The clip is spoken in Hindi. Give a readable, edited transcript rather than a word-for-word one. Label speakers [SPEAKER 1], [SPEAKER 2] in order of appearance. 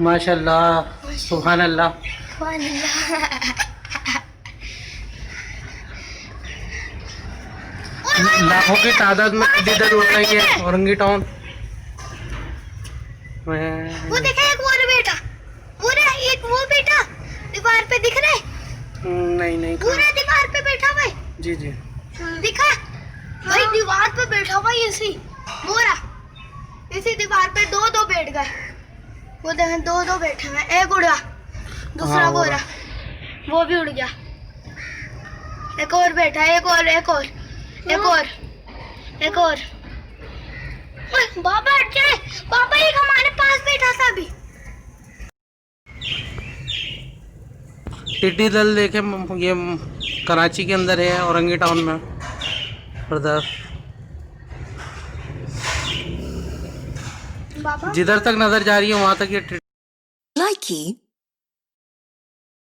[SPEAKER 1] माशाल्लाह, सुभान अल्लाह। लाखों की तादाद में इधर उड़ रही है औरंगी टाउन में।
[SPEAKER 2] वो देखा एक और बेटा, एक वो बेटा दीवार पे दिख रहा है।
[SPEAKER 1] नहीं नहीं,
[SPEAKER 2] पूरा दीवार पे बैठा हुआ है।
[SPEAKER 1] जी जी,
[SPEAKER 2] दिखा भाई, दीवार पे बैठा हुआ है इसी पूरा, इसी दीवार पे दो बैठ गए। वो देखें दो बैठे हुए, एक उड़ा, दूसरा
[SPEAKER 1] हाँ,
[SPEAKER 2] गोरा, वो भी उड़ गया। एक और बैठा, एक और ओए, बाबा हट जाए, बाबा एक हमारे पास बैठा था अभी।
[SPEAKER 1] टिड्डी दल देखे, ये कराची के अंदर है, औरंगी टाउन में ब्रदर।
[SPEAKER 2] बाबा
[SPEAKER 1] जिधर तक नजर जा रही है वहां तक ये
[SPEAKER 3] Likey